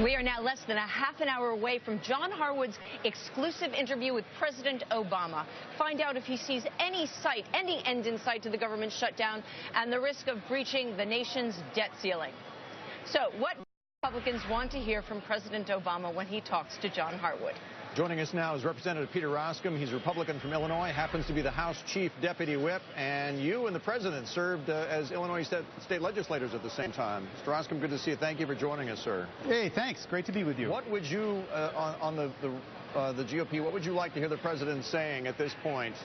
We are now less than a half an hour away from John Harwood's exclusive interview with President Obama. Find out if he sees any end in sight to the government shutdown and the risk of breaching the nation's debt ceiling. So what Republicans want to hear from President Obama when he talks to John Harwood. Joining us now is Representative Peter Roskam. He's a Republican from Illinois, happens to be the House Chief Deputy Whip, and you and the President served as Illinois state legislators at the same time. Mr. Roskam, good to see you. Thank you for joining us, sir. Hey, thanks. Great to be with you. What would you, on the GOP, what would you like to hear the President saying at this point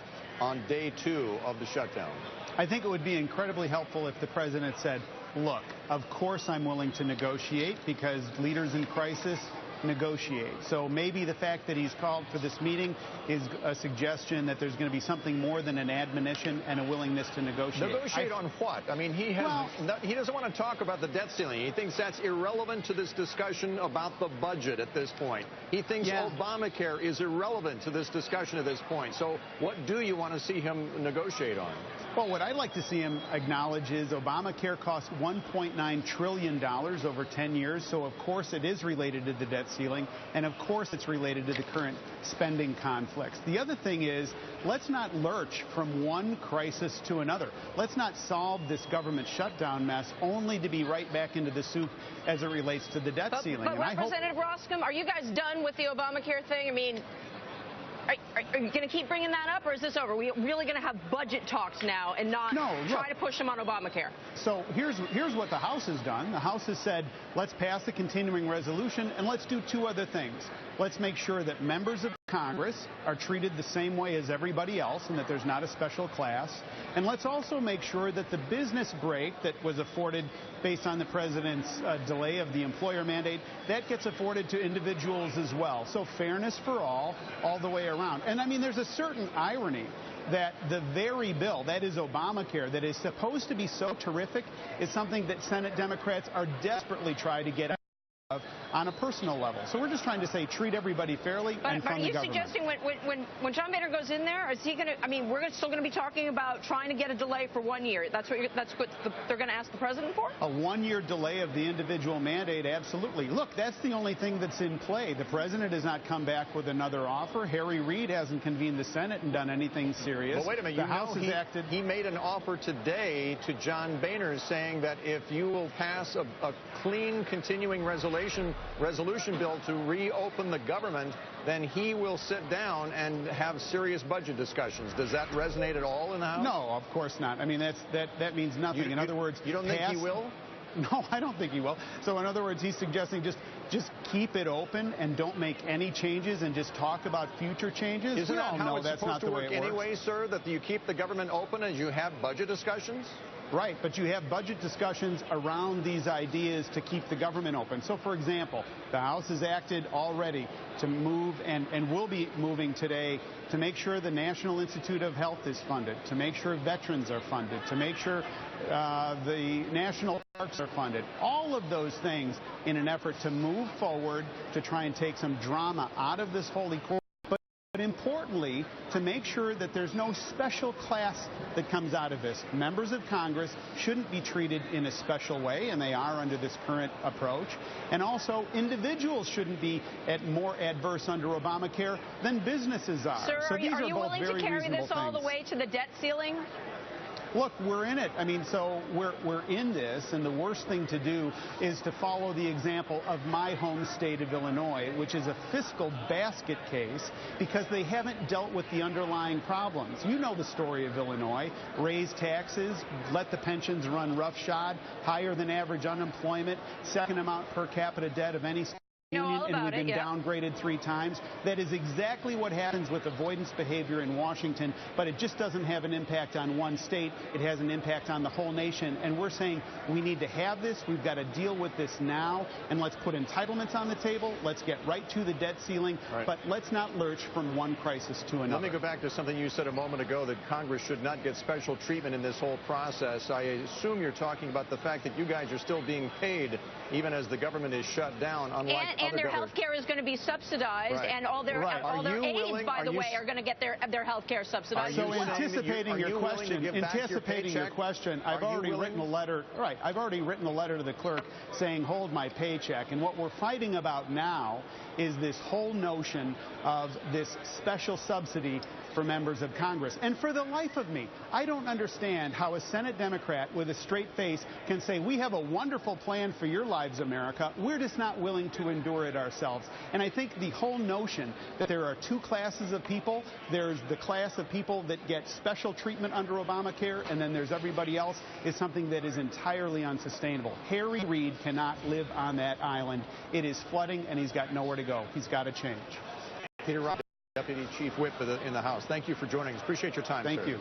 on day 2 of the shutdown? I think it would be incredibly helpful if the President said, look, of course I'm willing to negotiate because leaders in crisis negotiate. So maybe the fact that he's called for this meeting is a suggestion that there's going to be something more than an admonition and a willingness to negotiate. Negotiate on what? I mean, he doesn't want to talk about the debt ceiling. He thinks that's irrelevant to this discussion about the budget at this point. He thinks Obamacare is irrelevant to this discussion at this point. So what do you want to see him negotiate on? Well, what I'd like to see him acknowledge is Obamacare cost $1.9 trillion over 10 years. So, of course, it is related to the debt ceiling. And, of course, it's related to the current spending conflicts. The other thing is, let's not lurch from one crisis to another. Let's not solve this government shutdown mess only to be right back into the soup as it relates to the debt ceiling. But Representative Roskam, are you guys done with the Obamacare thing? I mean, are you going to keep bringing that up, or is this over? Are we really going to have budget talks now and not try to push them on Obamacare? So here's what the House has done. The House has said, let's pass the continuing resolution, and let's do 2 other things. Let's make sure that members of Congress are treated the same way as everybody else and that there's not a special class. And let's also make sure that the business break that was afforded based on the President's delay of the employer mandate, that gets afforded to individuals as well. So fairness for all the way around. And, I mean, there's a certain irony that the very bill, that is Obamacare, that is supposed to be so terrific, is something that Senate Democrats are desperately trying to get out of on a personal level. So we're just trying to say treat everybody fairly and from the government. Are you suggesting when John Boehner goes in there, is he going to, I mean, we're still going to be talking about trying to get a delay for 1 year. That's what they're going to ask the President for? A 1-year delay of the individual mandate, absolutely. Look, that's the only thing that's in play. The President has not come back with another offer. Harry Reid hasn't convened the Senate and done anything serious. Well, wait a minute. The House has acted. He made an offer today to John Boehner saying that if you will pass a clean continuing resolution bill to reopen the government, then he will sit down and have serious budget discussions. Does that resonate at all in the House? No, of course not. I mean, that means nothing. In other words, you don't think he will? No, I don't think he will. So in other words, he's suggesting just keep it open and don't make any changes and just talk about future changes. Isn't that how it's supposed to work anyway, sir, that you keep the government open as you have budget discussions? Right, but you have budget discussions around these ideas to keep the government open. So, for example, the House has acted already to move and will be moving today to make sure the National Institute of Health is funded, to make sure veterans are funded, to make sure the national parks are funded. All of those things in an effort to move forward to try and take some drama out of this holy court. But importantly, to make sure that there's no special class that comes out of this. Members of Congress shouldn't be treated in a special way, and they are under this current approach. And also, individuals shouldn't be more adverse under Obamacare than businesses are. Sir, so are you willing to carry this all the way to the debt ceiling? Look, we're in it. I mean, so we're in this, and the worst thing to do is to follow the example of my home state of Illinois, which is a fiscal basket case because they haven't dealt with the underlying problems. You know the story of Illinois. Raise taxes, let the pensions run roughshod, higher than average unemployment, second amount per capita debt of any state. And we've been downgraded 3 times. That is exactly what happens with avoidance behavior in Washington, but it just doesn't have an impact on one state. It has an impact on the whole nation, and we're saying we need to have this. We've got to deal with this now, and let's put entitlements on the table. Let's get right to the debt ceiling, but let's not lurch from one crisis to another. Let me go back to something you said a moment ago, that Congress should not get special treatment in this whole process. I assume you're talking about the fact that you guys are still being paid even as the government is shut down, unlike And their health care is going to be subsidized, and all their aides, by the way, are going to get their health care subsidized. So anticipating your question, I've already written a letter. Right, I've already written a letter to the clerk saying, hold my paycheck. And what we're fighting about now is this whole notion of this special subsidy for members of Congress. And for the life of me, I don't understand how a Senate Democrat with a straight face can say, we have a wonderful plan for your lives, America. We're just not willing to endure it ourselves. And I think the whole notion that there are two classes of people, there's the class of people that get special treatment under Obamacare, and then there's everybody else, is something that is entirely unsustainable. Harry Reid cannot live on that island. It is flooding, and he's got nowhere to go. He's got to change. Peter Roskam, Deputy Chief Whip in the House. Thank you for joining us. Appreciate your time, Thank sir. you.